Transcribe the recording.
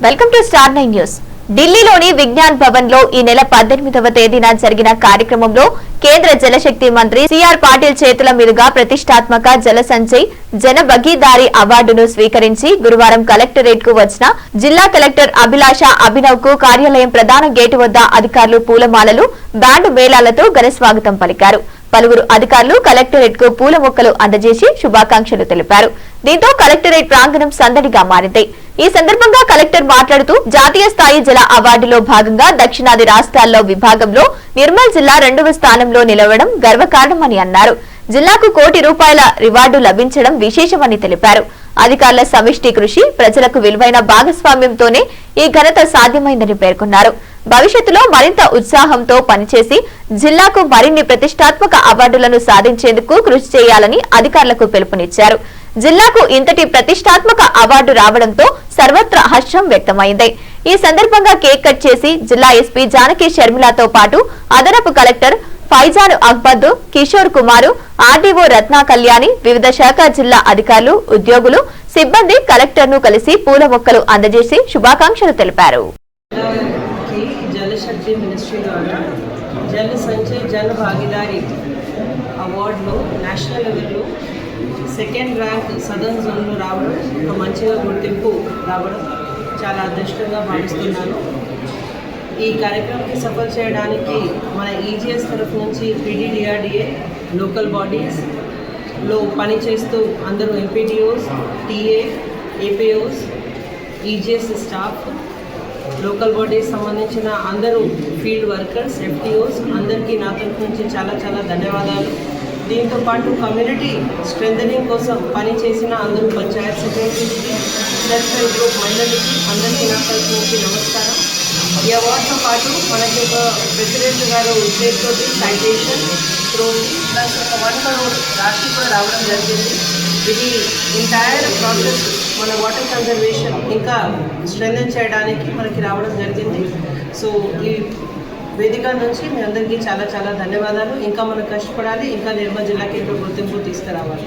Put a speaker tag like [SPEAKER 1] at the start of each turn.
[SPEAKER 1] Welcome to star 9 news. ఢిల్లీలోని విజ్ఞాన్ భవన్ లో ఈ నెల 18వ తేదీన జరిగిన కార్యక్రమంలో కేంద్ర జలశక్తి మంత్రి సిఆర్ పాటిల్ చేతుల మీదుగా ప్రతిష్టాత్మక జల సంచయ్ జన భాగీదారీ అవార్డును స్వీకరించి గురువారం కలెక్టరేట్ కు వచ్చిన జిల్లా కలెక్టర్ అభిలాష అభినవ్ కు కార్యాలయం ప్రధాన గేటు వద్ద అధికారులు పూలమాలలు బ్యాండ్ మేళాలతో ఘన స్వాగతం పలికారు. పలువురు అధికారులు కలెక్టరేట్ కు పూల మొక్కలు అందజేసి శుభాకాంక్షలు తెలిపారు. దీంతో కలెక్టరేట్ ప్రాంగణం సందడిగా మారింది. ఈ సందర్భంగా కలెక్టర్ మాట్లాడుతూ జాతీయ స్థాయి జల అవార్డులో భాగంగా దక్షిణాది రాష్ట్రాల్లో విభాగంలో నిర్మల్ జిల్లా 2వ స్థానంలో నిలవడం గర్వకారణమని అన్నారు. జిల్లాకు ₹1 కోటి రివార్డు లభించడం విశేషమని తెలిపారు. అధికారుల సమిష్టి కృషి, ప్రజలకు విలువైన భాగస్వామ్యంతోనే ఈ ఘనత సాధ్యమైందని పేర్కొన్నారు. భవిష్యత్తులో మరింత ఉత్సాహంతో పనిచేసి జిల్లాకు మరిన్ని ప్రతిష్టాత్మక అవార్డులను సాధించేందుకు కృషి చేయాలని అధికారులకు పిలుపునిచ్చారు. జిల్లాకు ఇంతటి ప్రతిష్టాత్మక అవార్డు రావడంతో సర్వత్రా హర్షం వ్యక్తమైంది. ఈ సందర్భంగా కేక్ కట్ చేసి జిల్లా ఎస్పీ జానకి షర్మిలతో పాటు అదనపు కలెక్టర్ ఫైజాన్ అహ్మద్, కిషోర్ కుమార్, ఆర్డీఓ రత్నా కళ్యాణి, వివిధ శాఖ జిల్లా అధికారులు, ఉద్యోగులు, సిబ్బంది కలెక్టర్ ను కలిసి పూల మొక్కలు అందజేసి శుభాకాంక్షలు తెలిపారు.
[SPEAKER 2] జలశక్తి మినిస్ట్రీ ద్వారా జల సంచయ్ జన భాగీదారీ అవార్డులో నేషనల్ లెవెల్లో 2nd ర్యాంక్ సదర్న్ జోన్లో రావడం ఒక మంచిగా గుర్తింపు రావడం చాలా అదృష్టంగా భావిస్తున్నాను. ఈ కార్యక్రమానికి సఫల్ చేయడానికి మన ఈజీఎస్ తరఫు నుంచి పీడీడీఆర్డీఏ లోకల్ బాడీస్లో పనిచేస్తూ అందరూ MPDOs, TA, APOs, EGS staff, local bodies సంబంధించిన అందరూ ఫీల్డ్ వర్కర్స్, ఎఫ్టీఓస్ అందరికీ నా తరఫు నుంచి చాలా చాలా ధన్యవాదాలు. దీంతో పాటు కమ్యూనిటీ స్ట్రెంథనింగ్ కోసం పనిచేసిన అందరూ పంచాయత్ సెక్రటరీస్కి, సెల్ఫ్ హెల్ప్ గ్రూప్ మహిళలకి అందరికీ నా తరఫు నుంచి నమస్కారం. ఈ అవార్డుతో పాటు మనకి ఒక ప్రెసిడెంట్ గారు చేతితో సైటేషన్ ట్రోఫీ ప్లస్ ఒక 1 crore రాశి కూడా రావడం జరిగింది. ఇది ఎంటైర్ ప్రాసెస్ మన వాటర్ కన్జర్వేషన్ ఇంకా స్ట్రెంథన్ చేయడానికి మనకి రావడం జరిగింది. సో ఈ వేదిక నుంచి మీ అందరికీ చాలా చాలా ధన్యవాదాలు. ఇంకా మనం కష్టపడాలి, ఇంకా నిర్మల్ జిల్లాకి ఎంతో గుర్తింపు తీసుకురావాలి.